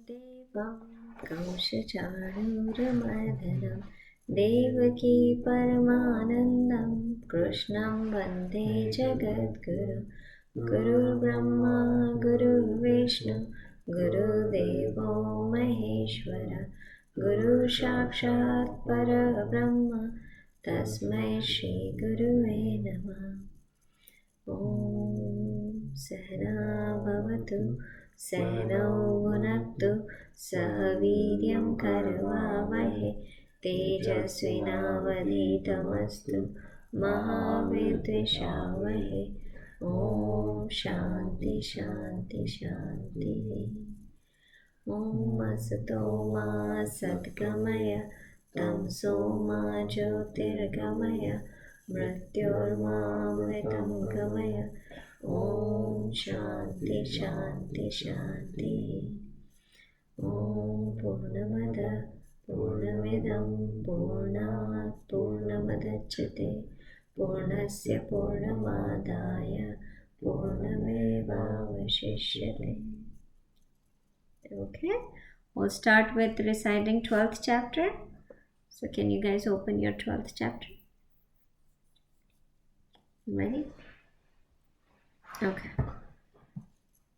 देवं कंसचाणूरमर्दनं देवकी परमानन्दं कृष्णं वन्दे जगद्गुरुं गुरुर्ब्रह्मा गुरुर्विष्णु गुरुदेवो महेश्वर गुरुसाक्षात् परब्रह्म तस्मै श्रीगुरुवे नमः। ॐ सहना भवतु सहनौ भुनक्तु सह वीर्यं करवावहै तेजस्विनावधीतमस्तु मा विद्विषावहै। ॐ शान्ति शान्ति शान्तिः। ॐ असतो मा सद्गमय तमसो मा ज्योतिर्गमय मृत्योर्मामृतं गमय। ॐ शान्ति शान्ति शान्तिः। ॐ पूर्णमद पूर्णमिदं पूर्णात् पूर्णमुदच्यते पूर्णस्य पूर्णमादाय पूर्णमेवावशिष्यते। Okay, we'll start with reciting 12th chapter. So can you guys open your 12th chapter? Ready? Okay.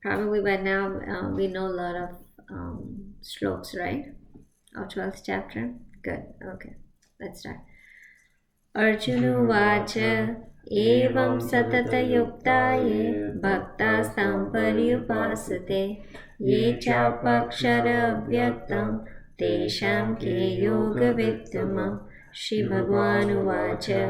Probably by now we know a lot of slokas, right? Of 12th chapter. Good. Okay. Let's start. Arjunuvacha evam satatayukta ye bhaktastam paryupasate ye chapakshara vyaktam tesham ke yoga vidhamam. Shri Bhagwan uvacha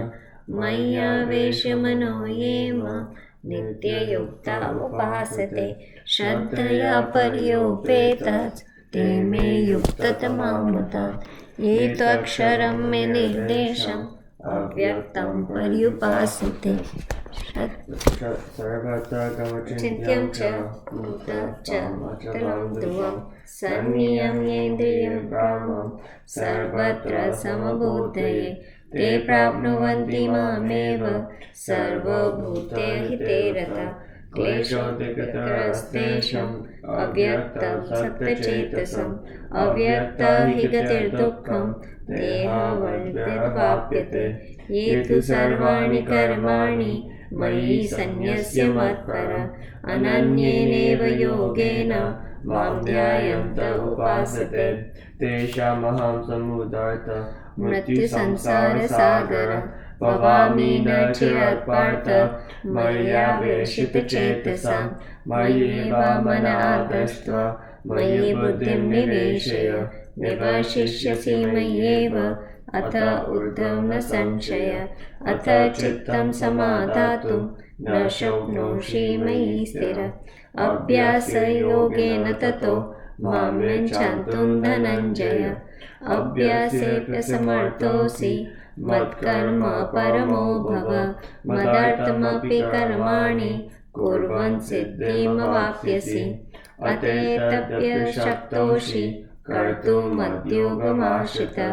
maya veshamano yema nityayukta upasate shraddhaya paryopetat te me yuktatamamata ye tvaksharam me nirdesham avyaktam paryupasate चिन्त्यं च भूतं च मतलं ध्रुवं सन्नियं येन्द्रियं ग्रामं सर्वत्र समबुद्धये ते प्राप्नुवन्ति मामेव सर्वभूतहिते रताः क्लेशोद्विग्नस्तेषाम् अव्यक्तं सप्तचेतसम् अव्यक्ता हि गतिर्दुःखं देहवर्तिर्वाप्यते ये तु सर्वाणि कर्माणि मयि सन्न्यस्य मत्परा अनन्येनैव योगेन मां ध्यायन्त उपासते तेषामहं समुदायतः मृत्युसंसारसागरं भवामि न चिरात् पार्थ मय्यावेशितचेतसां मय्येव मन आधस्त्व मयि बुद्धिं निवेशय निवशिष्यसि मय्येव अथ ऊर्ध्वं न संशय अथ चित्तं समाधातुं न शक्नोषि मयि स्थिर अभ्यासयोगेन ततो मां युञ्जन्तुं धनञ्जय अभ्यासेऽप्यसमर्थोऽसि मत्कर्म परमो भव मदर्थमपि कर्माणि कुर्वन् सिद्धिमवाप्स्यसि अतएतप्यशक्तोषि कर्तुमद्योगमाश्रितः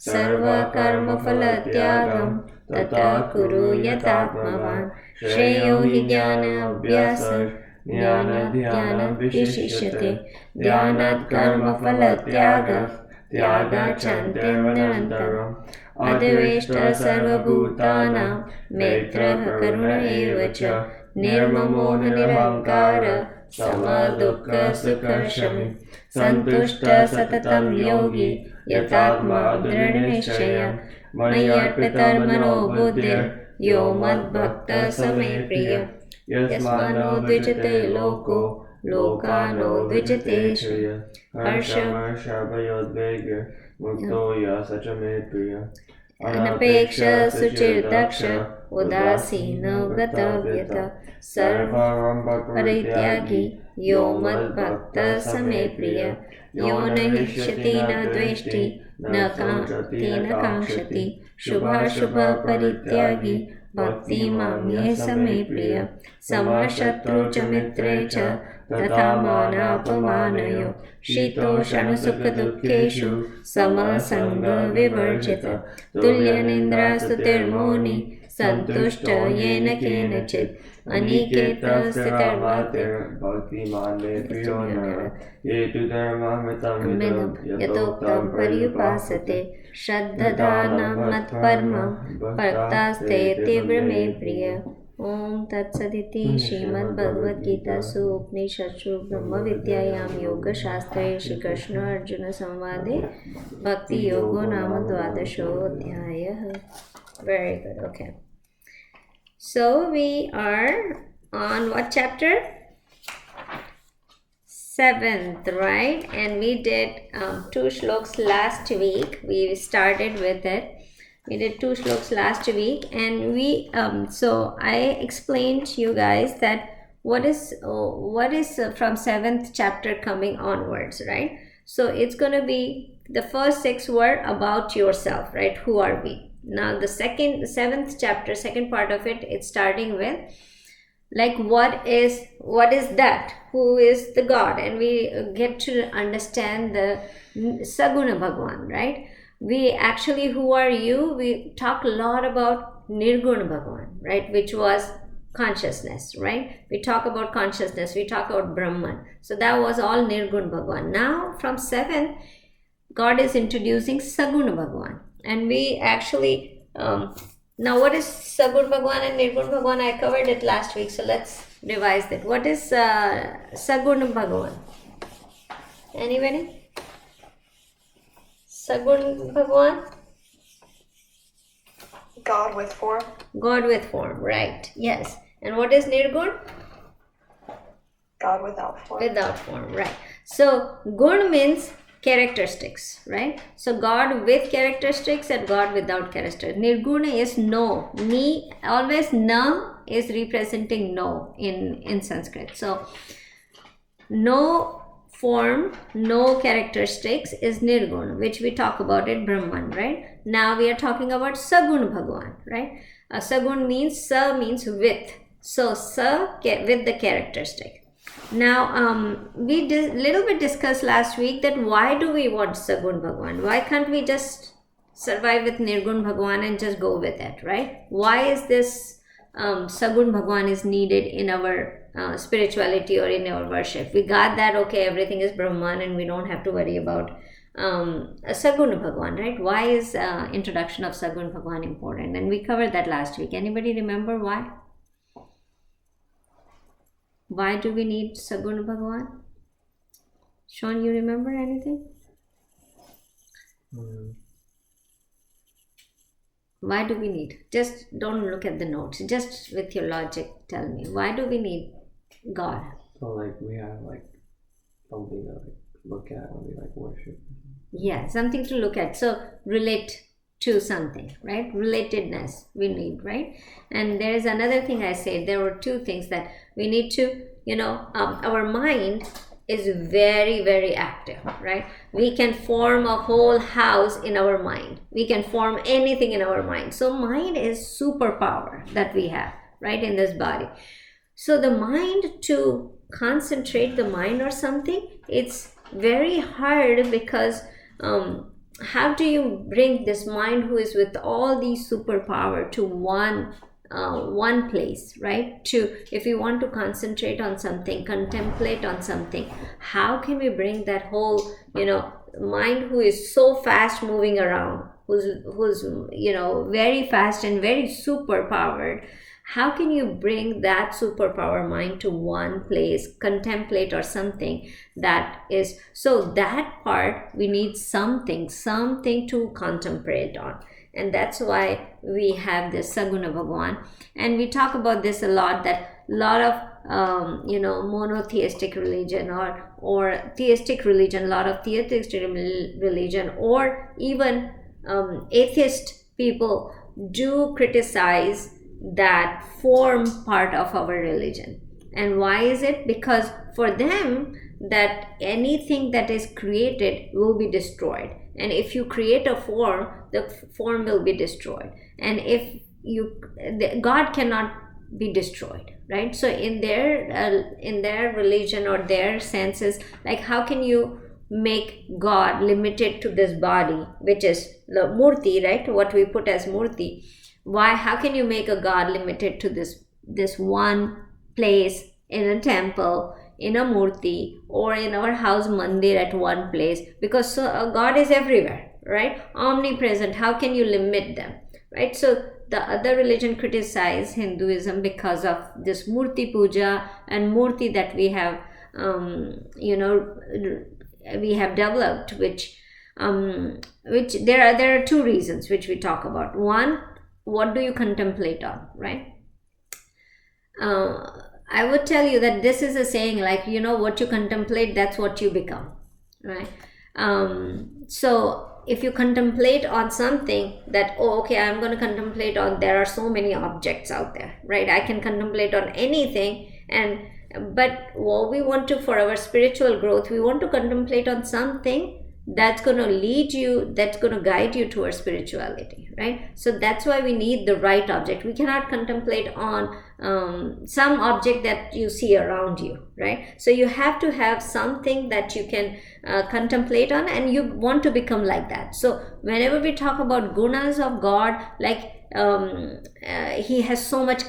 सर्वकर्मफलत्यागं ततः कुरु यथात्मवान् श्रेयो हि ज्ञानाभ्यासः ज्ञानाद् विशिष्यते ध्यानात् कर्मफलत्यागः त्यागात् शान्तिरनन्तरम् अद्वेष्टा सर्वभूतानां मैत्रः करुण एव च निर्ममो निरहङ्कारः समदुःखसुखक्षमी सन्तुष्टः सततं योगी यथात्मा दृढनिश्चयः मय्यर्पितमनो बुद्धिर् यो मद्भक्तः स मे प्रियः यस्मान्नो द्विजते लोको लोकानो द्विजते श्रियः हर्षभयोद्वेगः मुक्तो यः स च मे प्रियः अनपेक्षः शुचिर्दक्ष उदासीनो गतव्यतः सर्वपरित्यागी यो मद्भक्तः स मे प्रियः यो न हिंसति न द्वेष्टि न काङ्क्षति शुभाशुभपरित्यागी भक्ति माम्ये स मे प्रियः समशत्रु च मित्रे च तथा मानापमानयो शीतोष्णसुखदुःखेषु समसङ्गविवर्जितः तुल्यनिन्द्रास्तुतिर्मुनिः santushto yena kenachit aniketa sitarvate bhaktiman me priyo nara yetu dharmamritam yatoktam paryupasate shraddhadanam matparma partaste tivrame priya. Om Tatsaditi Srimad Bhagavad Gita Su Upnishadsu Brahma Vidyayam Yoga Shastre Shri Krishna Arjuna Samvade Bhakti Yogo Nama Dvadasho Adhyaya. Very good, okay. So we are on what chapter? 7th, right? And we did 2 shloks last week. We started with it. We did 2 shloks last week, and we so I explained to you guys that what is from 7th chapter coming onwards, right? So it's going to be the first 6 were about yourself, right? Who are we? Now the 7th chapter, second part of it, it's starting with like what is that, who is the God, and we get to understand the Saguna Bhagwan, right? We actually, who are you? We talk a lot about Nirguna Bhagwan, right? Which was consciousness, right? We talk about consciousness, we talk about Brahman. So that was all Nirguna Bhagwan. Now from 7th, God is introducing Saguna Bhagwan. And we actually, now what is Saguna Bhagwan and Nirguna Bhagwan? I covered it last week, so let's revise that. What is Saguna Bhagwan? Anybody? Sagun Bhagwan? God with form. God with form, right. Yes. And what is Nirgun? God without form. Without form, right. So Gun means characteristics, right? So God with characteristics and God without characteristics. Nirguna is no. Ni, always na is representing no in Sanskrit. So no form, no characteristics is Nirguna, which we talk about in Brahman, right? Now we are talking about Sagun Bhagwan, right? Sagun means, sa means with. So sa with the characteristic. Now we little bit discussed last week that why do we want Sagun Bhagwan? Why can't we just survive with Nirgun Bhagwan and just go with it, right? Why is this Sagun Bhagwan is needed in our spirituality or in our worship? We got that, okay, everything is Brahman and we don't have to worry about Saguna Bhagwan, right? Why is introduction of Sagun Bhagwan important? And we covered that last week. Anybody remember why? Why do we need Saguna Bhagwan? Sean, you remember anything? Why do we need? Just don't look at the notes. Just with your logic, tell me. Why do we need God? So like we have like something to like look at when we like worship. Yeah, something to look at. So relate to something, right? Relatedness we need, right? And there is another thing I said. There were 2 things that we need to, our mind is very, very active, right? We can form a whole house in our mind. We can form anything in our mind. So mind is superpower that we have, right, in this body. So the mind, to concentrate the mind or something, it's very hard because how do you bring this mind who is with all these superpower to one place, right? To, if you want to concentrate on something, contemplate on something, how can we bring that whole mind who is so fast moving around, who's very fast and very super powered? How can you bring that superpower mind to one place, contemplate or something that is, so that part we need something to contemplate on. And that's why we have this Saguna Bhagwan. And we talk about this a lot, that a lot of monotheistic religion or theistic religion, a lot of theistic religion, or even atheist people do criticize that form part of our religion. And why is it? Because for them, that anything that is created will be destroyed, and if you create a form, the form will be destroyed, and if God cannot be destroyed, right? So in their religion or their senses, like how can you make God limited to this body, which is the murti, right? What we put as murti. Why? How can you make a god limited to this one place in a temple, in a murti, or in our house mandir at one place? Because God is everywhere, right? Omnipresent. How can you limit them, right? So the other religion criticize Hinduism because of this murti puja and murti that we have, we have developed, which there are two reasons which we talk about. One, what do you contemplate on, right? I would tell you that this is a saying like, what you contemplate, that's what you become, right? So if you contemplate on something that, okay, I'm going to contemplate on, there are so many objects out there, right? I can contemplate on anything, but what we want to, for our spiritual growth, we want to contemplate on something that's going to lead you, that's going to guide you towards spirituality, right? So that's why we need the right object. We cannot contemplate on some object that you see around you, right? So you have to have something that you can contemplate on, and you want to become like that. So whenever we talk about gunas of God, like he has so much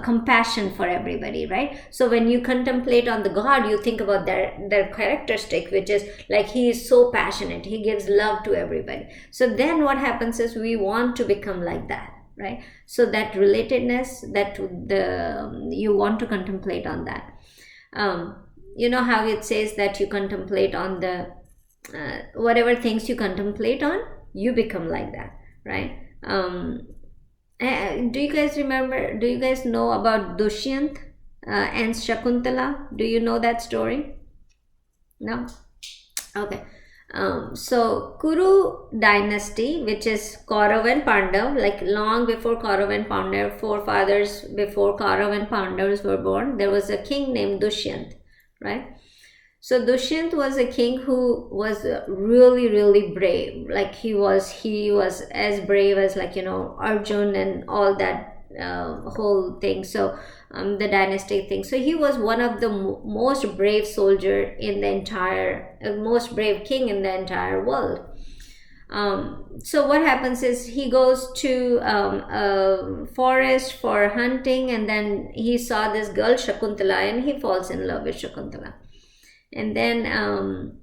compassion for everybody, right? So when you contemplate on the God, you think about their characteristic, which is like he is so passionate, he gives love to everybody. So then what happens is we want to become like that, right? So that relatedness, that you want to contemplate on that. You know how it says that you contemplate on the whatever things you contemplate on, you become like that, right? Do you guys know about Dushyant and Shakuntala? Do you know that story? No? Okay. So Kuru dynasty, which is Kaurav and Pandav, like long before Kaurav and Pandav, forefathers before Kaurav and Pandavas were born, there was a king named Dushyant, right? So Dushyant was a king who was really, really brave. Like he was as brave as Arjun and all that whole thing. So the dynastic thing. So he was one of the most brave soldier in the entire, most brave king in the entire world. So what happens is he goes to a forest for hunting, and then he saw this girl Shakuntala, and he falls in love with Shakuntala. And then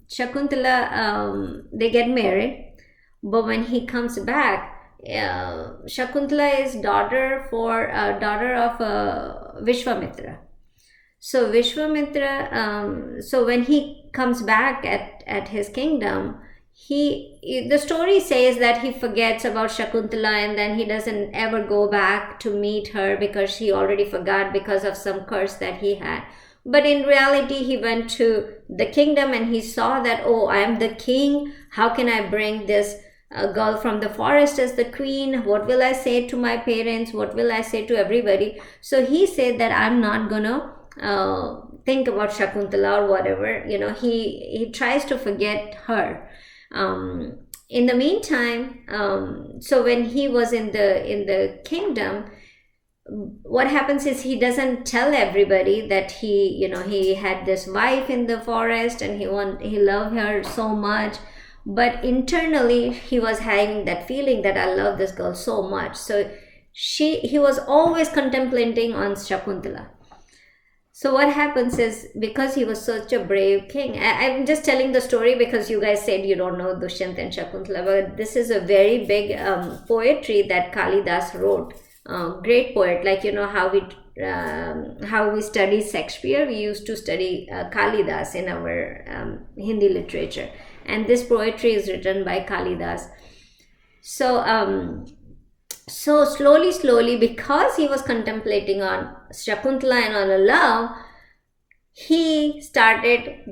Shakuntala, they get married. But when he comes back, Shakuntala is daughter of Vishwamitra. So Vishwamitra, so when he comes back at his kingdom, the story says that he forgets about Shakuntala, and then he doesn't ever go back to meet her because he already forgot because of some curse that he had. But in reality, he went to the kingdom and he saw that, oh, I am the king. How can I bring this girl from the forest as the queen? What will I say to my parents? What will I say to everybody? So he said that I'm not gonna think about Shakuntala or whatever. He tries to forget her. In the meantime, so when he was in the kingdom, what happens is he doesn't tell everybody that he had this wife in the forest and he loved her so much, but internally he was having that feeling that I love this girl so much. So he was always contemplating on Shakuntala. So what happens is, because he was such a brave king, I'm just telling the story because you guys said you don't know Dushyant and Shakuntala, but this is a very big poetry that Kalidas wrote. Great poet, like how we study Shakespeare, we used to study Kalidas in our Hindi literature, and this poetry is written by Kalidas. So so slowly, because he was contemplating on Shakuntala and on a love,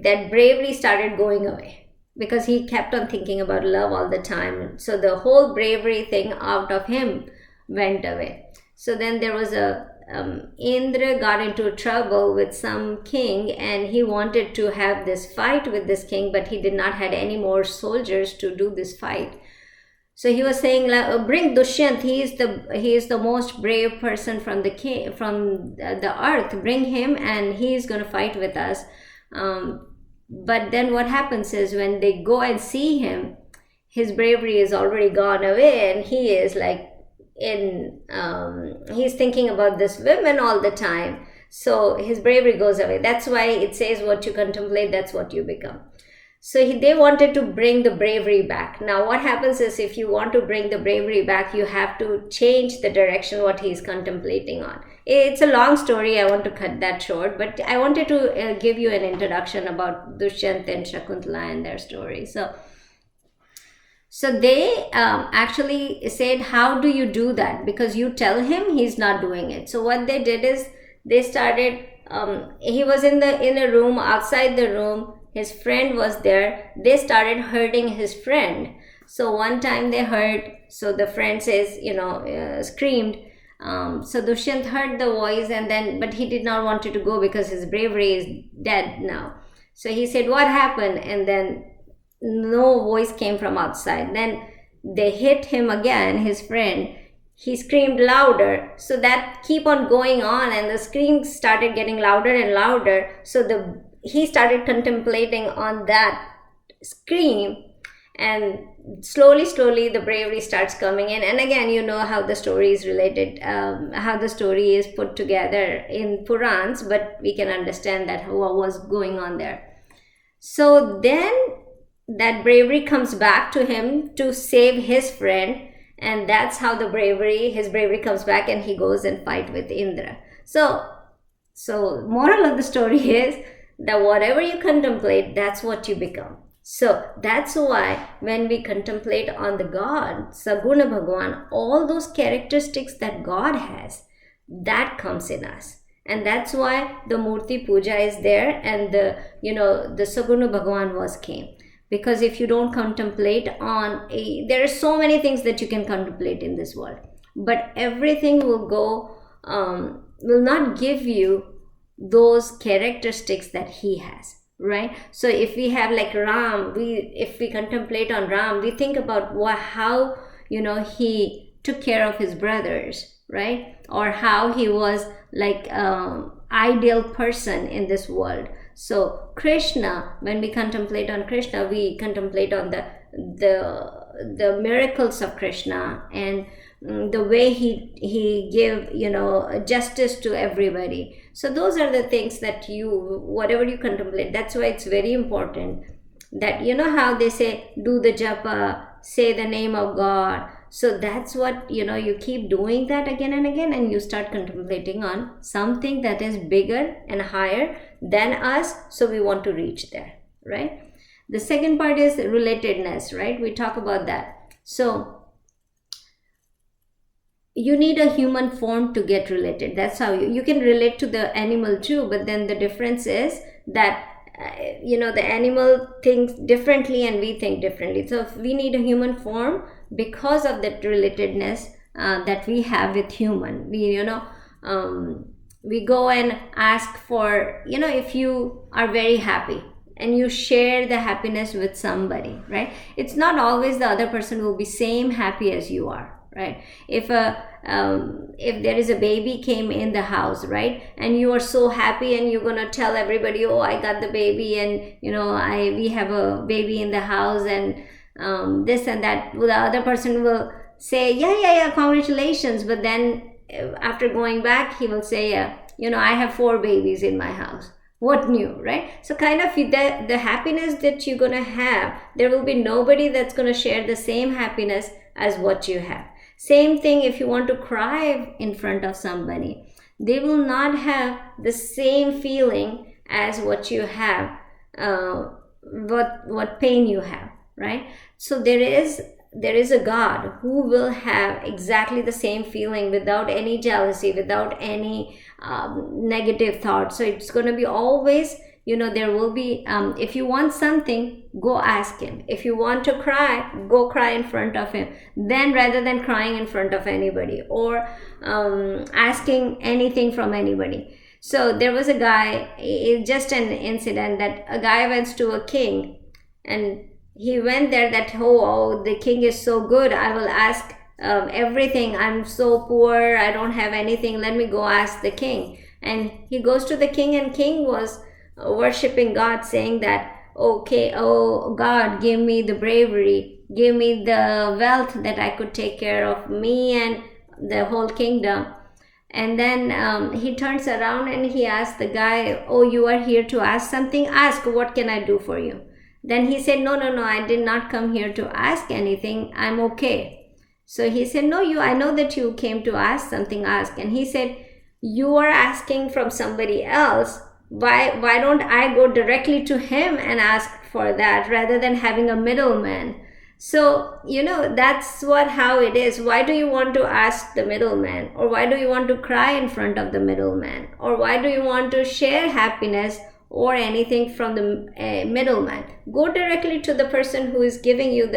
that bravery started going away, because he kept on thinking about love all the time. So the whole bravery thing out of him went away. So then there was Indra got into trouble with some king, and he wanted to have this fight with this king, but he did not have any more soldiers to do this fight. So he was saying, bring Dushyant, he is the most brave person from the earth, bring him and he is going to fight with us. But then what happens is, when they go and see him, his bravery is already gone away, and he is like, he's thinking about this women all the time. So his bravery goes away. That's why it says what you contemplate, that's what you become. So they wanted to bring the bravery back. Now what happens is, if you want to bring the bravery back, you have to change the direction what he's contemplating on. It's a long story, I want to cut that short, but I wanted to give you an introduction about Dushyant and Shakuntala and their story. So they actually said, how do you do that? Because you tell him, he's not doing it. So what they did is, they started, he was in a room, outside the room, his friend was there. They started hurting his friend. So one time they heard, so the friend says, screamed. So Dushyant heard the voice, and then, but he did not want to go because his bravery is dead now. So he said, what happened? And then no voice came from outside. Then they hit him again, his friend. He screamed louder. So that keep on going on, and the screams started getting louder and louder. So he started contemplating on that scream, and slowly the bravery starts coming in. And again, you know how the story is related, how the story is put together in Purans, but we can understand that what was going on there. So then that bravery comes back to him to save his friend, and that's how his bravery comes back, and he goes and fight with Indra. So moral of the story is that whatever you contemplate, that's what you become. So that's why when we contemplate on the God, Saguna Bhagwan, all those characteristics that God has, that comes in us. And that's why the Murti Puja is there, and the Saguna Bhagwan came. Because if you don't contemplate on there are so many things that you can contemplate in this world, but everything will not give you those characteristics that he has, right? So if we have like Ram, if we contemplate on Ram, we think about how he took care of his brothers, right? Or how he was like ideal person in this world. So Krishna, when we contemplate on Krishna, we contemplate on the miracles of Krishna, and the way he give justice to everybody. So those are the things that whatever you contemplate, that's why it's very important that how they say, do the japa, say the name of God. So that's what you keep doing that again and again, and you start contemplating on something that is bigger and higher than us, so we want to reach there, right? The second part is relatedness, right? We talk about that. So you need a human form to get related. That's how you can relate to the animal too, but then the difference is that the animal thinks differently and we think differently. So we need a human form because of that relatedness that we have with human. We go and ask for, if you are very happy and you share the happiness with somebody, right? It's not always the other person will be same happy as you are, right? If there is a baby came in the house, right, and you are so happy and you're gonna tell everybody, oh, I got the baby, and we have a baby in the house, and this and that, the other person will say, yeah, congratulations, but then after going back, he will say, I have 4 babies in my house. What new, right? So kind of the happiness that you're gonna have, there will be nobody that's gonna share the same happiness as what you have. Same thing if you want to cry in front of somebody, they will not have the same feeling as what you have, what pain you have, right? So there is a God who will have exactly the same feeling without any jealousy, without any negative thoughts. So it's going to be always, there will be, if you want something, go ask him. If you want to cry, go cry in front of him. Then rather than crying in front of anybody or asking anything from anybody. So there was a guy, just an incident that a guy went to a king, and he went there that, oh, the king is so good, I will ask everything. I'm so poor, I don't have anything, let me go ask the king. And he goes to the king, and king was worshipping God, saying that, okay, oh God, give me the bravery, give me the wealth that I could take care of me and the whole kingdom. And then he turns around and he asks the guy, oh, you are here to ask something? Ask, what can I do for you? Then he said, no, I did not come here to ask anything. I'm okay. So he said, no, I know that you came to ask something, ask. And he said, you are asking from somebody else. Why don't I go directly to him and ask for that rather than having a middleman? So, that's how it is. Why do you want to ask the middleman? Or why do you want to cry in front of the middleman? Or why do you want to share happiness or anything from the middleman? Go directly to the person who is giving you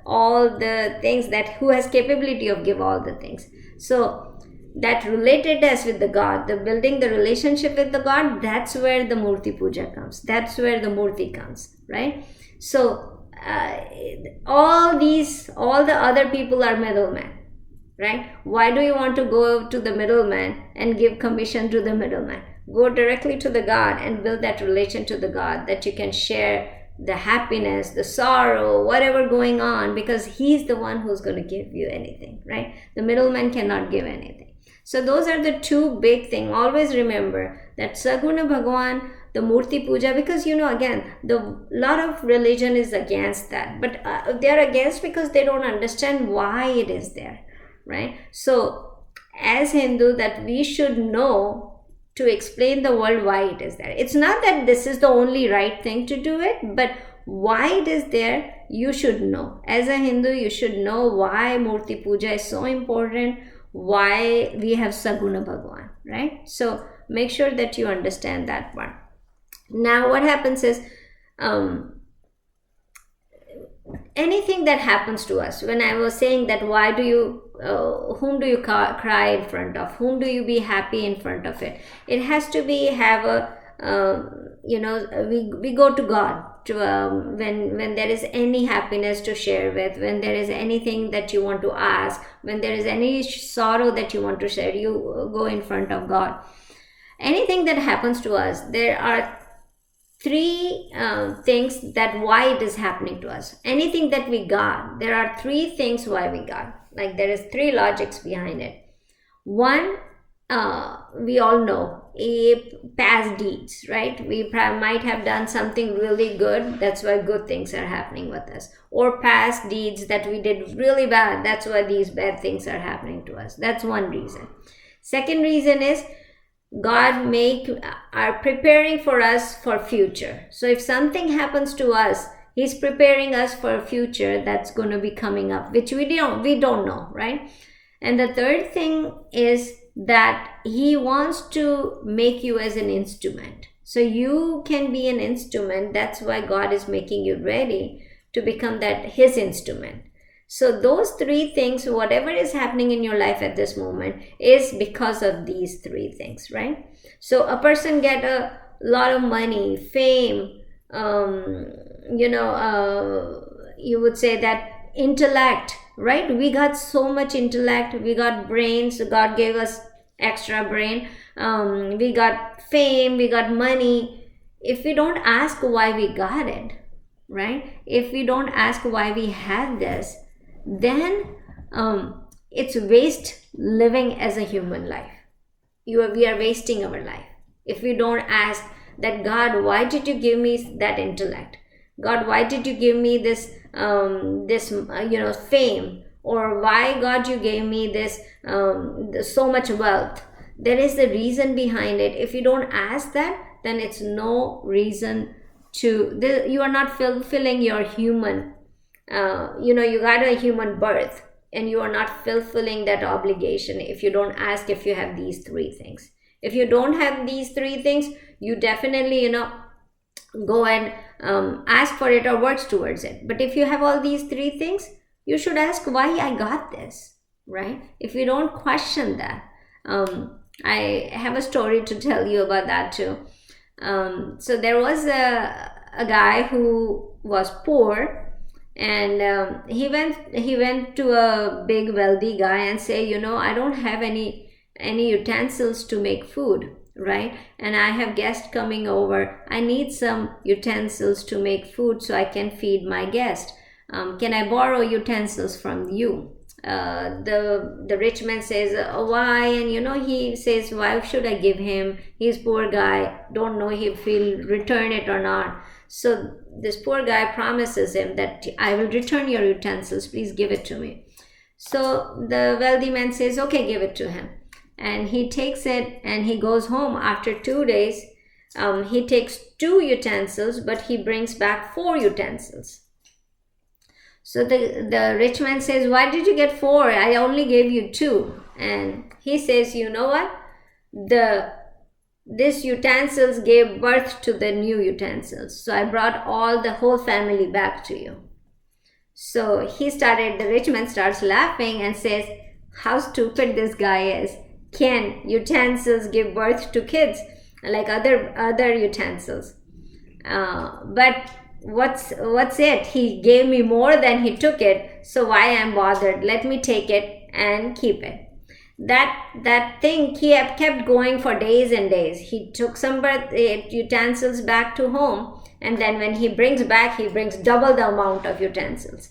all the things, who has capability of give all the things. So that relatedness with the God, the building the relationship with the God, that's where the Murti Puja comes. That's where the Murti comes, right? So all the other people are middlemen, right? Why do you want to go to the middleman and give commission to the middleman? Go directly to the God and build that relation to the God, that you can share the happiness, the sorrow, whatever going on, because he's the one who's going to give you anything, right? The middleman cannot give anything. So those are the two big things. Always remember that Saguna Bhagwan, the Murti Puja, because again, the lot of religion is against that, but they are against because they don't understand why it is there, right? So as Hindu, that we should know to explain the world why it is there. It's not that this is the only right thing to do it, but why it is there, you should know. As a Hindu, you should know why Murti Puja is so important, why we have Saguna Bhagwan, right? So make sure that you understand that one. Now what happens is, anything that happens to us, when I was saying that why do you, whom do you cry in front of, whom do you be happy in front of it has to be we go to God to when there is any happiness to share with, when there is anything that you want to ask, when there is any sorrow that you want to share, you go in front of God. Anything that happens to us, there are three things that why it is happening to us. Anything that we got, there are three things why we got. Like there is three logics behind it. One, we all know, past deeds, right? We might have done something really good, that's why good things are happening with us. Or past deeds that we did really bad, that's why these bad things are happening to us. That's one reason. Second reason is God are preparing for us for future. So if something happens to us, he's preparing us for a future that's going to be coming up, which we don't know, right? And the third thing is that he wants to make you as an instrument. So you can be an instrument. That's why God is making you ready to become his instrument. So those three things, whatever is happening in your life at this moment, is because of these three things, right? So a person get a lot of money, fame, you would say that intellect, right? We got so much intellect, we got brains, God gave us extra brain, we got fame, we got money. If we don't ask why we got it, right? If we don't ask why we have this, then it's waste living as a human life. We are wasting our life if we don't ask that, God, why did you give me that intellect? God, why did you give me this fame? Or why, God, you gave me this so much wealth? There is a reason behind it. If you don't ask that, then it's no reason you are not fulfilling your human. You got a human birth, and you are not fulfilling that obligation if you don't ask if you have these three things. If you don't have these three things, you definitely go and ask for it or work towards it. But if you have all these three things, you should ask why I got this, right? If you don't question that, I have a story to tell you about that too. So there was a guy who was poor, and he went to a big wealthy guy and say, I don't have any utensils to make food, right? And I have guests coming over. I need some utensils to make food so I can feed my guest. Can I borrow utensils from you? the rich man says, why? And he says, why should I give him? He's poor guy, don't know if he'll return it or not. So this poor guy promises him that I will return your utensils, please give it to me. So the wealthy man says, okay, give it to him. And he takes it and he goes home. After 2 days, he takes 2 utensils, but he brings back 4 utensils. So the rich man says, why did you get 4? I only gave you 2. And he says, you know what? This utensils gave birth to the new utensils. So I brought the whole family back to you. So the rich man starts laughing and says, how stupid this guy is. Can utensils give birth to kids like other utensils? But what's it? He gave me more than he took it, so why am bothered? Let me take it and keep it. That thing kept going for days and days. He took some utensils back to home, and then when he brings double the amount of utensils.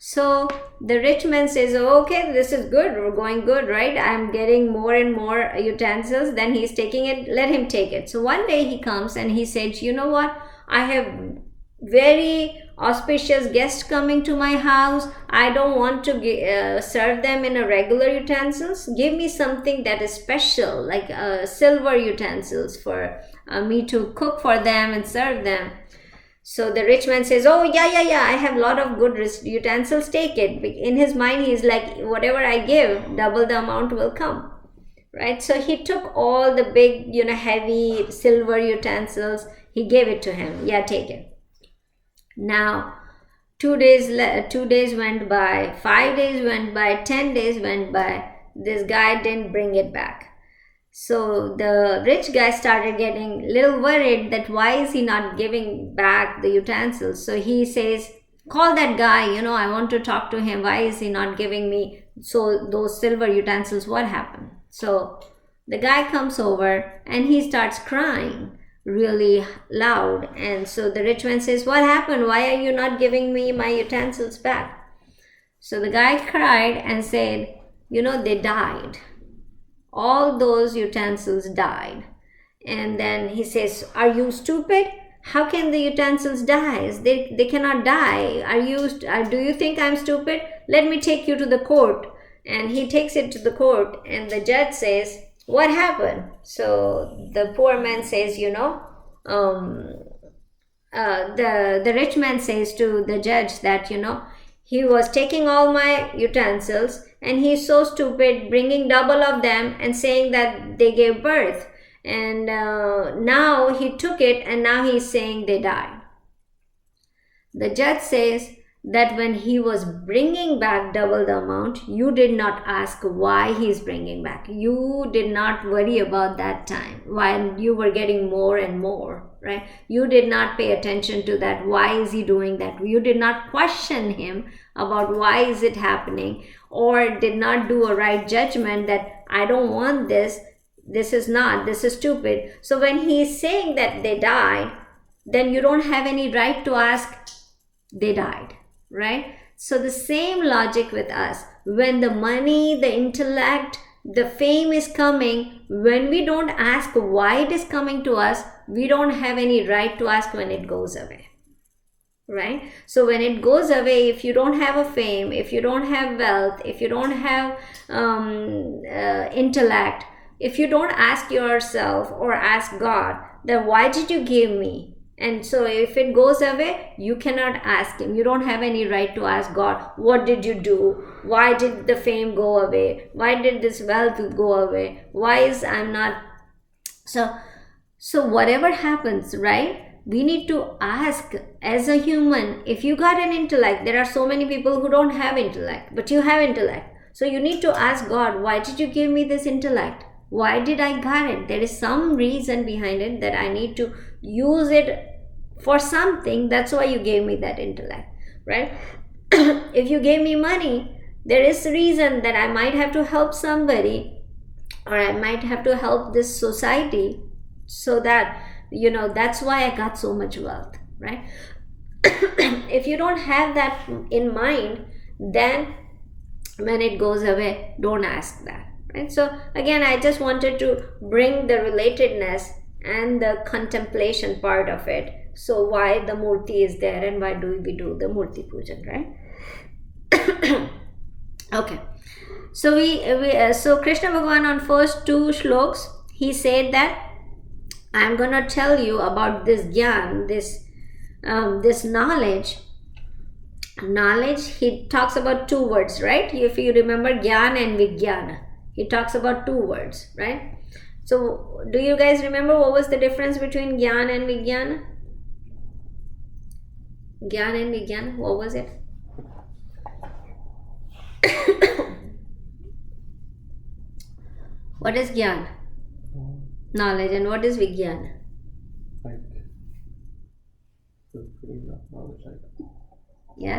So the rich man says, okay, this is good, we're going good, right? I'm getting more and more utensils. Then he's taking it, let him take it. So one day he comes and he said, you know what? I have very auspicious guests coming to my house. I don't want to serve them in a regular utensils. Give me something that is special, like silver utensils for me to cook for them and serve them. So the rich man says, oh, yeah, I have a lot of good utensils, take it. In his mind, he's like, whatever I give, double the amount will come, right? So he took all the big, heavy silver utensils. He gave it to him. Yeah, take it. Now, 2 days went by, 5 days went by, 10 days went by. This guy didn't bring it back. So the rich guy started getting a little worried that why is he not giving back the utensils? So he says, call that guy, I want to talk to him. Why is he not giving me those silver utensils? What happened? So the guy comes over and he starts crying really loud. And so the rich man says, what happened? Why are you not giving me my utensils back? So the guy cried and said, they died. All those utensils died. And then he says, are you stupid? How can the utensils die? They cannot die. Do you think I'm stupid? Let me take you to the court. And he takes it to the court, and the judge says, what happened? So the poor man says, the rich man says to the judge that, he was taking all my utensils and he's so stupid, bringing double of them and saying that they gave birth. And now he took it and now he's saying they died. The judge says that when he was bringing back double the amount, you did not ask why he's bringing back. You did not worry about that time while you were getting more and more, right? You did not pay attention to that. Why is he doing that? You did not question him about why is it happening, or did not do a right judgment that I don't want this. This is stupid. So when he's saying that they died, then you don't have any right to ask they died. Right? So the same logic with us. When the money, the intellect, the fame is coming, when we don't ask why it is coming to us, we don't have any right to ask when it goes away. Right? So when it goes away, if you don't have a fame, if you don't have wealth, if you don't have intellect, if you don't ask yourself or ask God, then why did you give me? And so if it goes away, you cannot ask him. You don't have any right to ask God, what did you do? Why did the fame go away? Why did this wealth go away? Why is I'm not... So whatever happens, right? We need to ask as a human. If you got an intellect, there are so many people who don't have intellect, but you have intellect. So you need to ask God, why did you give me this intellect? Why did I got it? There is some reason behind it that I need to use it for something. That's why you gave me that intellect, right? If you gave me money, there is a reason that I might have to help somebody, or I might have to help this society, so that, that's why I got so much wealth, right? If you don't have that in mind, then when it goes away, don't ask that, right? So again, I just wanted to bring the relatedness and the contemplation part of it. So why the murti is there and why do we do the murti pujan, right? Okay, so so Krishna Bhagavan on first two shloks, he said that I'm gonna tell you about this gyan, this knowledge. He talks about two words, right? If you remember, gyan and vijnana, he talks about two words, right? So do you guys remember what was the difference between gyan and vijnana? Gyan and vijnana, what was it? What is gyan? Knowledge. And what is vijnana? Like supreme knowledge, like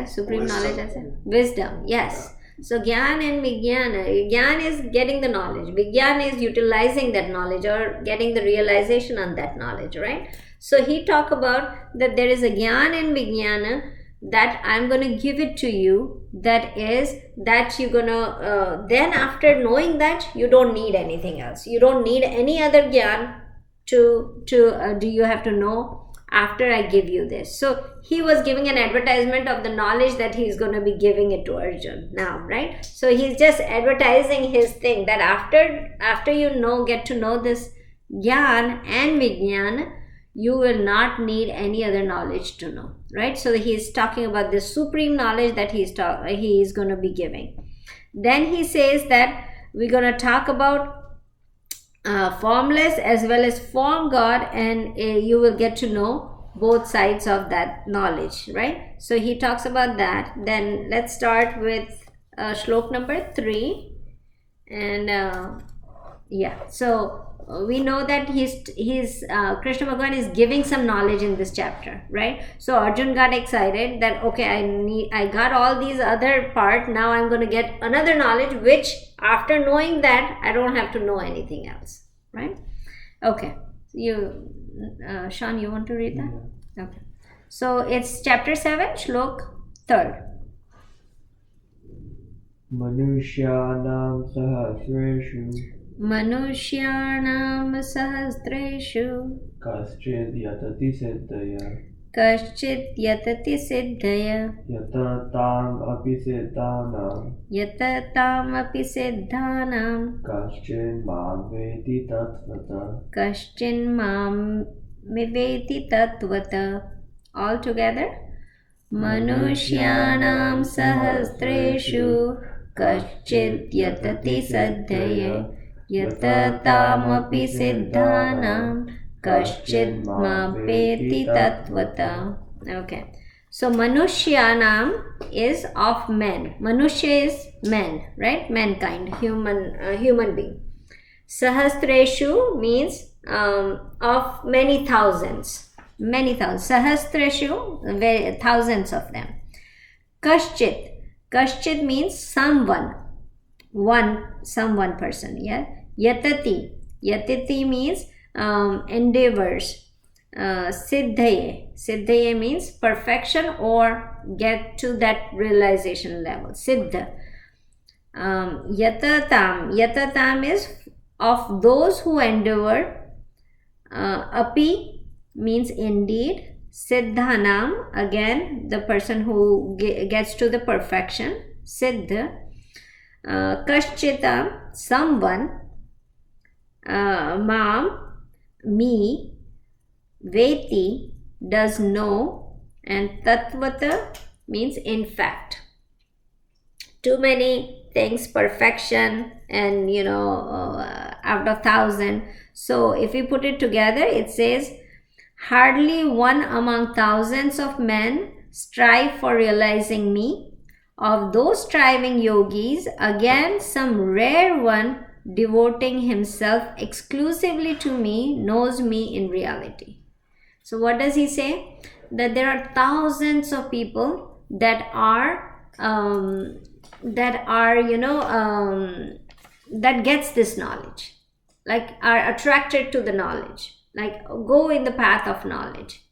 Supreme wisdom. Knowledge as in wisdom. Yes. So gyan and vijnana. Gyan is getting the knowledge. Vijnana is utilizing that knowledge or getting the realization on that knowledge, right? So he talk about that there is a gyan and vijnana that I'm going to give it to you. That is that you're gonna then after knowing that, you don't need anything else. You don't need any other gyan to do you have to know after I give you this. So he was giving an advertisement of the knowledge that he's going to be giving it to Arjun now, right? So he's just advertising his thing that after you get to know this gyan and vijnana, you will not need any other knowledge to know, right? So he's talking about this supreme knowledge that he is going to be giving. Then he says that we're going to talk about formless as well as form God, and you will get to know both sides of that knowledge, right? So he talks about that. Then let's start with shlok number 3. And so we know that Krishna Bhagavan is giving some knowledge in this chapter, right? So Arjun got excited that okay, I got all these other part, now I'm going to get another knowledge, which after knowing that I don't have to know anything else, right? Okay, you Sean, you want to read that? Yeah. Okay, so it's chapter 7, shlok 3. Manusyanam sahasreshu kaschid yatati siddhaya yatatam api siddhanam kaschin mam veti tatvata. All together. Manusyanam sahasreshu kaschid yatati siddhaya yatataamapi siddhanam kaschid mapeti tatvata. Okay, so Manushyanam is of men. Manushya is men, right? Mankind, human being. Sahasreshu means of many thousands. Sahasreshu, thousands of them. Kaschit means someone, one person. Yeah. Yatati means endeavors. Siddhaye means perfection or get to that realization level. Siddha. Yatatam is of those who endeavor. Api means indeed. Siddhanam, again the person who gets to the perfection. Siddha. Kaschitam, someone. Mam, me. Veti, does know. And tatvata means in fact. Too many things, perfection, and out of 1,000. So if we put it together, it says, hardly one among thousands of men strive for realizing me. Of those striving yogis, again some rare one devoting himself exclusively to me knows me in reality. So what does he say? That there are thousands of people that gets this knowledge, like are attracted to the knowledge, like go in the path of knowledge.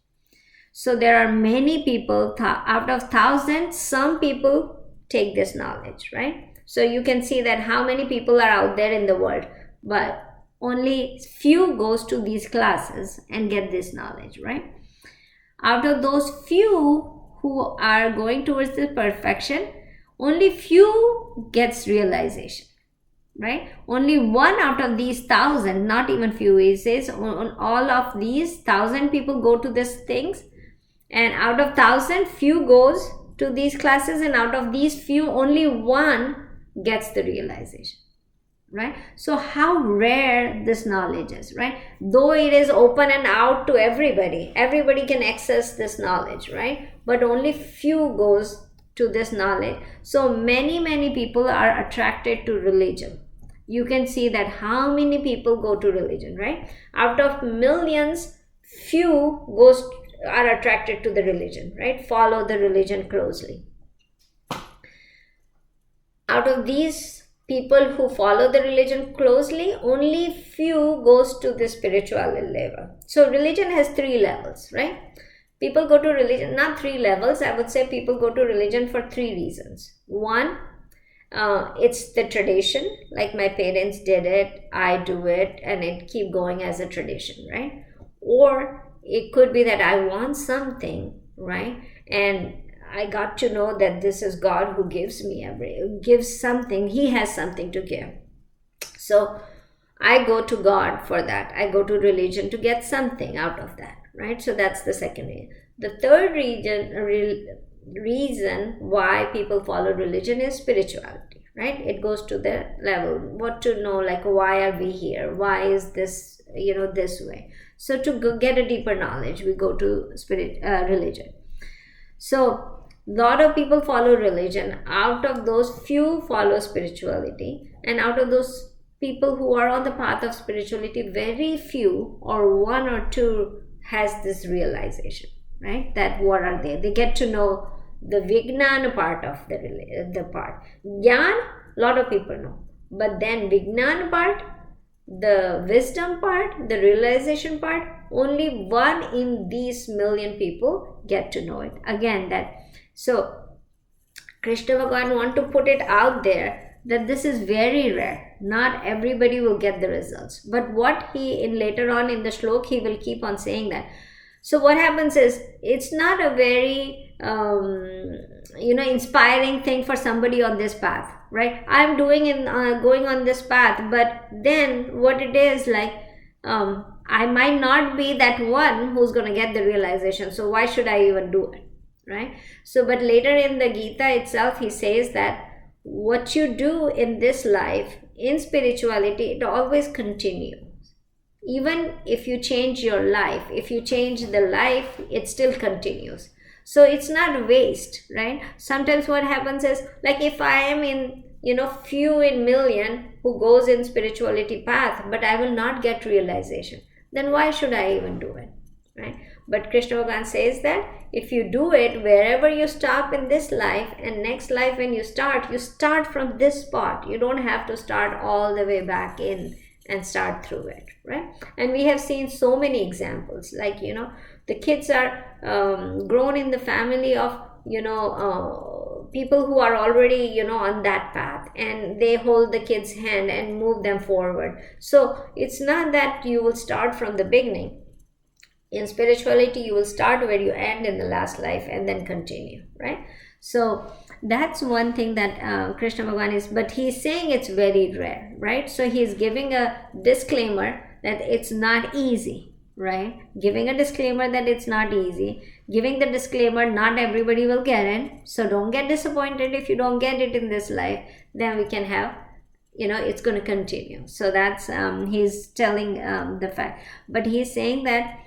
So there are many people, out of thousands, some people take this knowledge, right? So you can see that how many people are out there in the world, but only few goes to these classes and get this knowledge, right? Out of those few who are going towards the perfection, only few gets realization, right? Only one out of these 1,000, not even few, he says on all of these 1,000 people go to these things, and out of 1,000 few goes to these classes, and out of these few only one gets the realization, right? So how rare this knowledge is, right? Though it is open and out to everybody can access this knowledge, right? But only few goes to this knowledge. So many people are attracted to religion. You can see that how many people go to religion, right? Out of millions, few are attracted to the religion, right? Follow the religion closely. Out of these people who follow the religion closely, only few goes to the spiritual level. So religion has 3 levels, right? People go to religion, not 3 levels, I would say people go to religion for 3 reasons. One, it's the tradition, like my parents did it, I do it, and it keep going as a tradition, right? Or it could be that I want something, right? And I got to know that this is God who gives me gives something, he has something to give. So I go to God for that. I go to religion to get something out of that, right? So that's the second reason. The third reason why people follow religion is spirituality, right? It goes to the level, what to know, like why are we here? Why is this, this way? So to get a deeper knowledge, we go to religion. So lot of people follow religion. Out of those, few follow spirituality, and out of those people who are on the path of spirituality, very few or 1 or 2 has this realization, right? That what are they get to know the Vijnana part of the part. Jnana, a lot of people know, but then Vijnana part, the wisdom part, the realization part, only 1 in these million people get to know it. Again, that so Krishna Bhagavan want to put it out there that this is very rare. Not everybody will get the results. But what he later on in the shlok, he will keep on saying that. So what happens is, it's not a very inspiring thing for somebody on this path, right? I'm doing going on this path, but then what it is like, I might not be that one who's going to get the realization. So why should I even do it, right? So, but later in the Gita itself, he says that what you do in this life, in spirituality, it always continues. Even if you change your life, if you change the life, it still continues. So it's not waste, right? Sometimes what happens is, like if I am in, few in million who goes in spirituality path, but I will not get realization, then why should I even do it, right? But Krishna Bhagavan says that if you do it, wherever you stop in this life, and next life when you start from this spot. You don't have to start all the way back in and start through it, right? And we have seen so many examples, like the kids are grown in the family of people who are already on that path, and they hold the kids' hand and move them forward. So it's not that you will start from the beginning. In spirituality, you will start where you end in the last life and then continue, right? So that's one thing that Krishna Bhagavan is, but he's saying it's very rare, right? So he's giving a disclaimer that it's not easy, right? Giving a disclaimer that it's not easy. Giving the disclaimer, not everybody will get it. So don't get disappointed if you don't get it in this life. Then we can have, it's going to continue. So that's, he's telling the fact. But he's saying that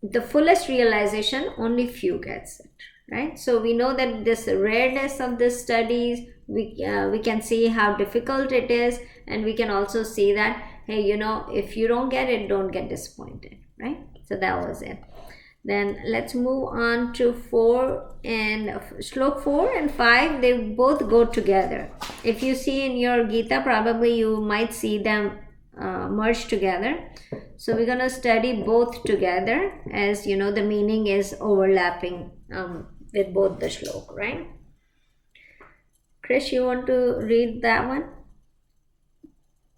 the fullest realization, only few gets it, right? So we know that this rareness of the studies, we can see how difficult it is, and we can also see that, hey, if you don't get it, don't get disappointed, right? So that was it. Then let's move on to 4 and shlok 4 and 5. They both go together. If you see in your Gita, probably you might see them merged together. So we're going to study both together, as the meaning is overlapping with both the shlok, right? Krish, you want to read that one?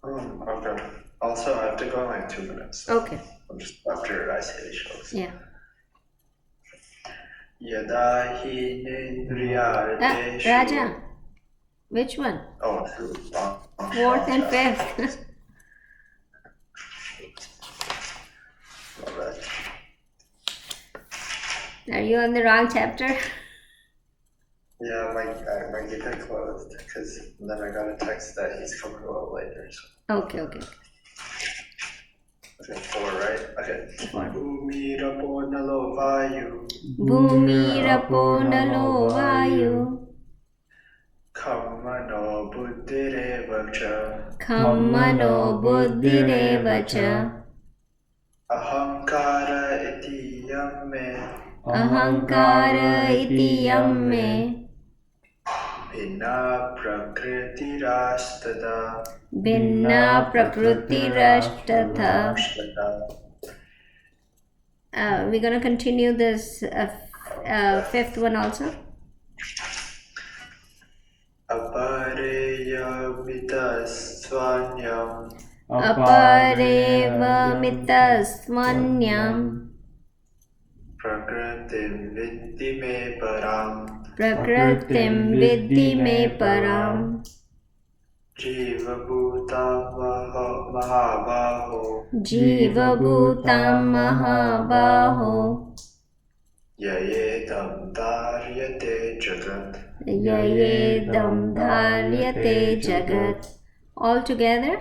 Okay. Also, I have to go in like 2 minutes. So Okay. I'm just after I say the shows. Yeah. Yada hi nindriyate Raja, which one? Oh, true. Fourth and fifth. Alright. Are you on the wrong chapter? Yeah, my Gita closed because then I got a text that he's coming out later. So. Okay. Okay, 4, right? Okay. 4. Bhumirapo nalo vayu Bhumirapo nalo vayu Kammano buddhirevacha Kammano buddhirevacha Ahankara iti yamme Ahankara iti yamme Bhinna prakritirastada Bhinna prakrutirashtatha. We're going to continue this fifth one also. Apareyamitasvanyam Aparevamitasvanyam Prakritim viddhi me param Prakritim viddhi me param Jiva bhuta mahabaho Jiva bhutam mahabaho Yayedam dharyate jagat Yayedam dharyate jagat. All together.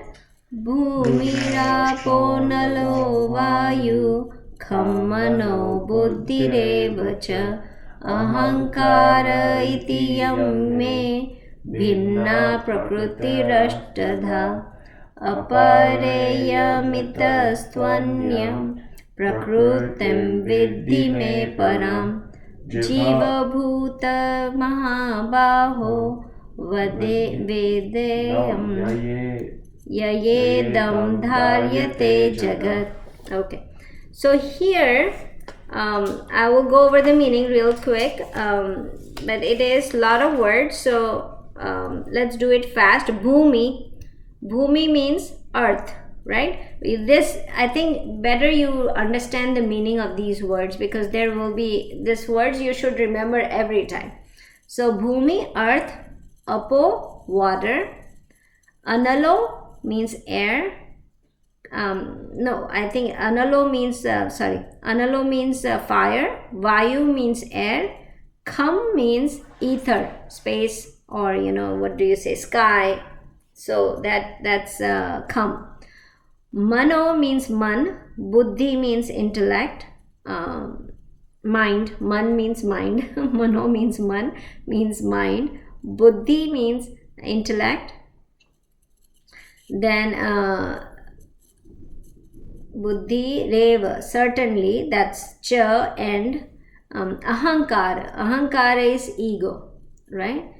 Bhumirapo nalo vayu Kammano buddhirevacha Ahankara iti yamme Bhinna prakrutirashtadha Apareyamitastvanyam Prakrutim viddhi me param Jiva bhuta mahabaho Vedeyam Yayedam dharyate jagat. Okay. So here I will go over the meaning real quick, but it is a lot of words, so let's do it fast. Bhumi means earth, right? This, I think better you understand the meaning of these words, because there will be these words you should remember every time. So Bhumi, earth. Apo, water. Analo means air. No, I think Analo means Analo means fire. Vayu means air. Kham means ether, space, or what do you say, sky. So that's Kham. Mano means man. Buddhi means intellect. Mind. Man means mind. Mano means man, means mind. Buddhi means intellect. Then Buddhi, Reva, certainly, that's Cha, and Ahankara. Ahankara is ego, right?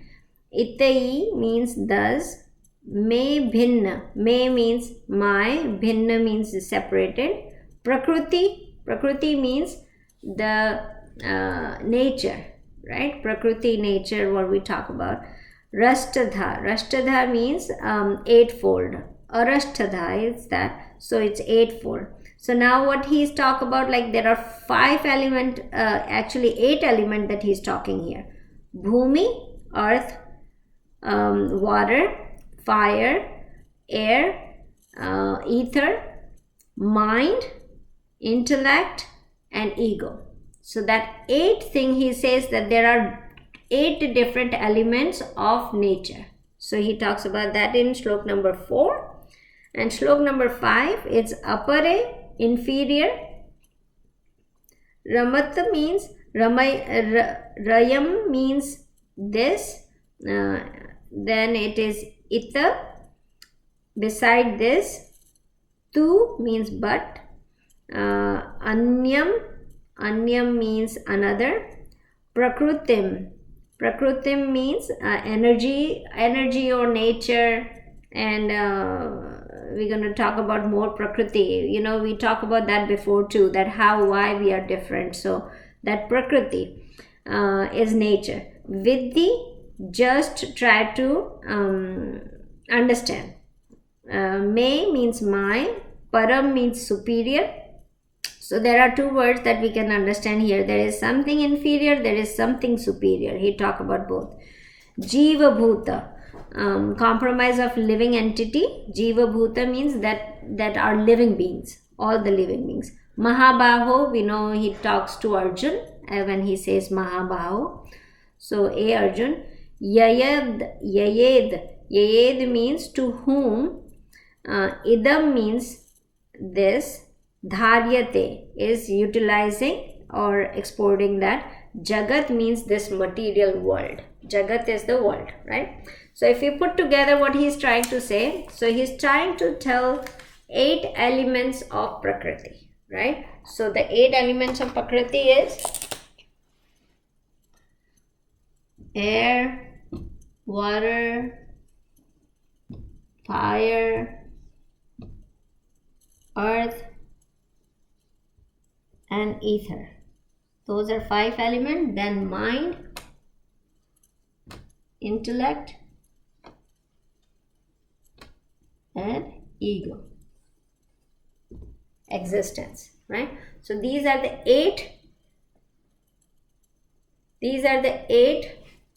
Itai means thus. Me bhinna. Me means my. Bhinna means separated. Prakriti means the nature, right? Prakriti, nature, what we talk about. Rashtadha means eightfold. Arashtadha is that, so it's eightfold. So now what he's talk about, like there are 5 element, actually 8 element that he's talking here. Bhumi, earth, water, fire, air, ether, mind, intellect, and ego. So that 8 thing, he says that there are 8 different elements of nature. So he talks about that in shlok number 4. And shlok number 5, it's apare, inferior. Ramata means, Rayam means this. Then it is Ita, beside this. Tu means but. Anyam means another. Prakrutim means energy or nature, and we're going to talk about more Prakriti. We talk about that before too, that why we are different. So that Prakriti is nature. Viddhi just try to understand. Me means my, param means superior. So there are two words that we can understand here. There is something inferior, there is something superior. He talk about both. Jiva Bhuta, compromise of living entity. Jiva Bhuta means that are living beings, all the living beings. Mahabaho, we know he talks to Arjun when he says Mahabaho. So A Arjun. Yayed means to whom. Idam means this. Dharyate is utilizing or exporting that. Jagat means this material world. Jagat is the world, right? So if you put together what he is trying to say, so he is trying to tell 8 elements of Prakriti, right? So the 8 elements of Prakriti is air, water, fire, earth, and ether. Those are 5 elements. Then mind, intellect, and ego, existence, right? So these are the 8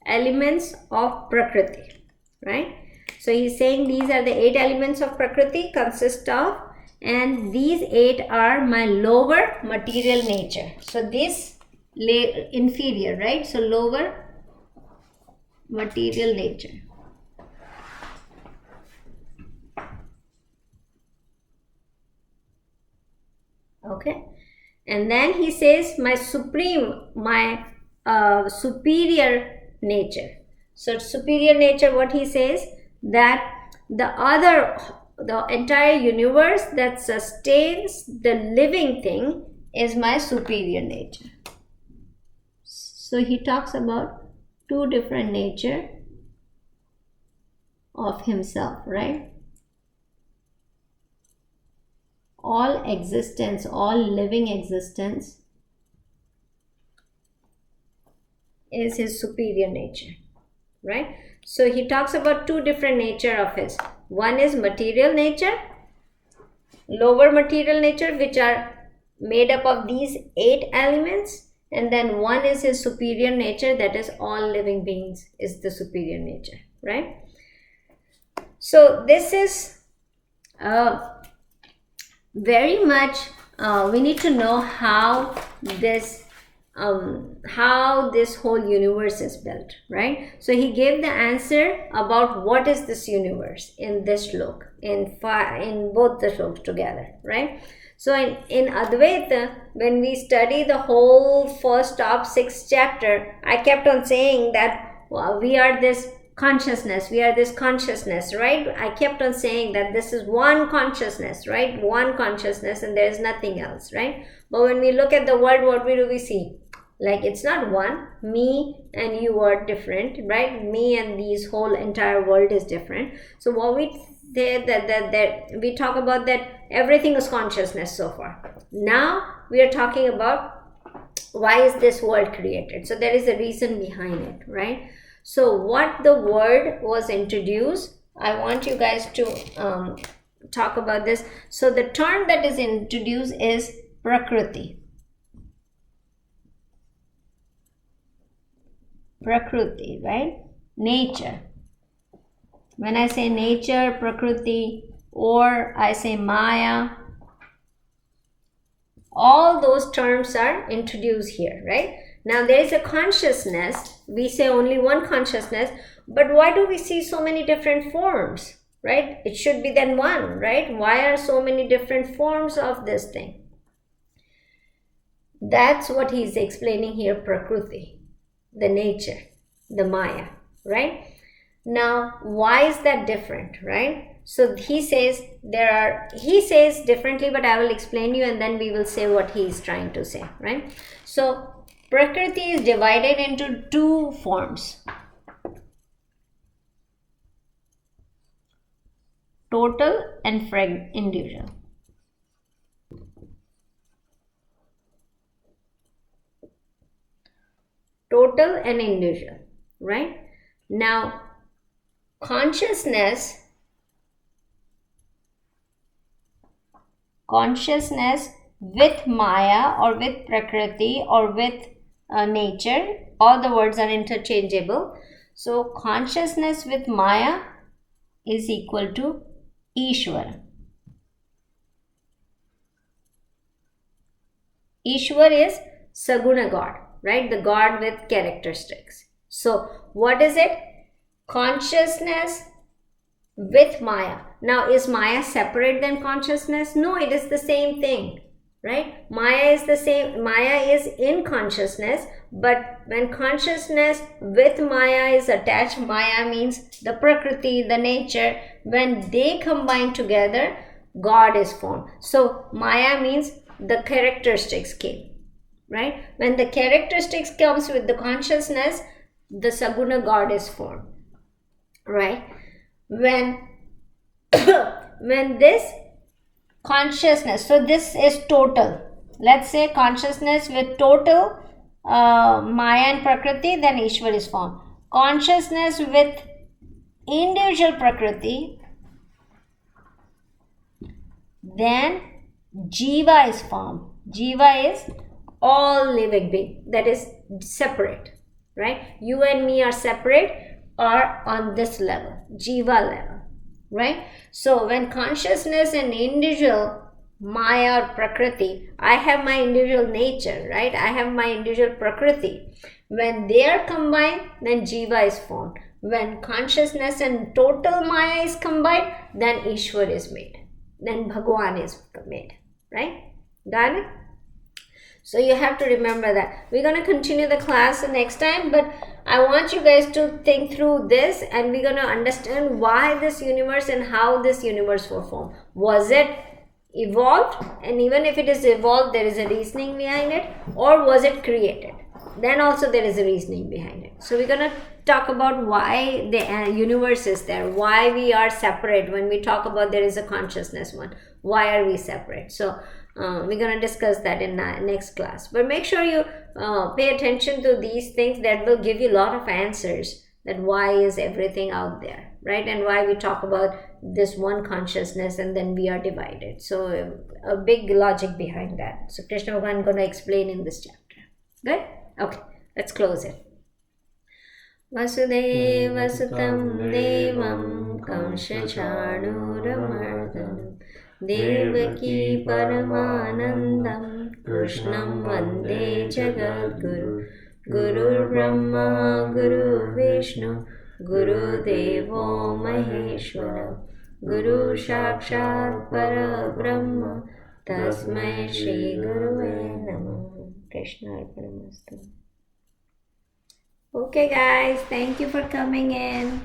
elements of Prakriti, right? So he's saying these are the 8 elements of Prakriti consist of, and these 8 are my lower material nature. So this inferior, right? So lower material nature. Okay, and then he says my superior nature. So superior nature, what he says, that the entire universe that sustains the living thing is my superior nature. So he talks about 2 different nature of himself, right? All existence, all living existence is his superior nature, right? So he talks about 2 different nature of his. One is material nature, lower material nature, which are made up of these 8 elements, and then one is his superior nature, that is all living beings is the superior nature, right? So this is very much we need to know how this whole universe is built, right? So he gave the answer about what is this universe in this shlok, in both the shloks together, right? So in Advaita, when we study the whole first top 6 chapter, I kept on saying that we are this consciousness, right? I kept on saying that this is one consciousness, right? One consciousness, and there is nothing else, right? But when we look at the world, what do we see? Like, it's not one. Me and you are different, right? Me and this whole entire world is different. So what we say that we talk about that everything is consciousness so far. Now we are talking about why is this world created. So there is a reason behind it, right? So what the word was introduced, I want you guys to talk about this. So the term that is introduced is Prakriti. Prakriti, right? Nature. When I say nature, Prakriti, or I say Maya, all those terms are introduced here, right? Now there is a consciousness. We say only one consciousness, but why do we see so many different forms, right? It should be then one, right? Why are so many different forms of this thing? That's what he's explaining here, Prakriti, the nature, the Maya, right? Now, why is that different, right? So he says differently, but I will explain you and then we will say what he is trying to say, right? So Prakriti is divided into 2 forms. Total and individual. Total and individual, right? Now, consciousness with Maya or with Prakriti or with nature, all the words are interchangeable. So, consciousness with Maya is equal to Ishwar. Ishwar is Saguna God, right? The God with characteristics. So, what is it? Consciousness with Maya. Now, is Maya separate than consciousness? No, it is the same thing, right? Maya is the same. Maya is in consciousness, but when consciousness with Maya is attached, Maya means the Prakriti, the nature. When they combine together, God is formed. So, Maya means the characteristics came, right? When the characteristics comes with the consciousness, the Saguna God is formed, right? When when this consciousness, so this is total, let's say consciousness with total Maya and Prakriti, then Ishwar is formed. Consciousness with individual Prakriti, then Jiva is formed. Jiva is all living being, that is separate, right? You and me are separate or on this level, Jiva level, right? So when consciousness and individual Maya or Prakriti, I have my individual nature, right? I have my individual Prakriti. When they are combined, then Jiva is formed. When consciousness and total Maya is combined, then Ishwar is made. Then Bhagwan is made, right? Got it? So you have to remember that. We're going to continue the class next time, but I want you guys to think through this, and we're going to understand why this universe and how this universe was formed. Was it evolved? And even if it is evolved, there is a reasoning behind it, or was it created? Then also there is a reasoning behind it. So we're going to talk about why the universe is there, why we are separate. When we talk about there is a consciousness one, why are we separate? So we're going to discuss that in next class. But make sure you pay attention to these things. That will give you a lot of answers, that why is everything out there, right? And why we talk about this one consciousness and then we are divided. So a big logic behind that. So Krishna Bhagavan is going to explain in this chapter. Good? Okay, let's close it. Vasudeva Sutam Devam Kansha Chanuramardanam Devaki Paramanandam Krishnam Vande Jagadguru Guru Brahma Guru Vishnu Guru Devo Maheshwara Guru Sakshat Parabrahma Tasmai Shri Guruve Namah. Krishna Arpanamastu. Okay guys, thank you for coming in.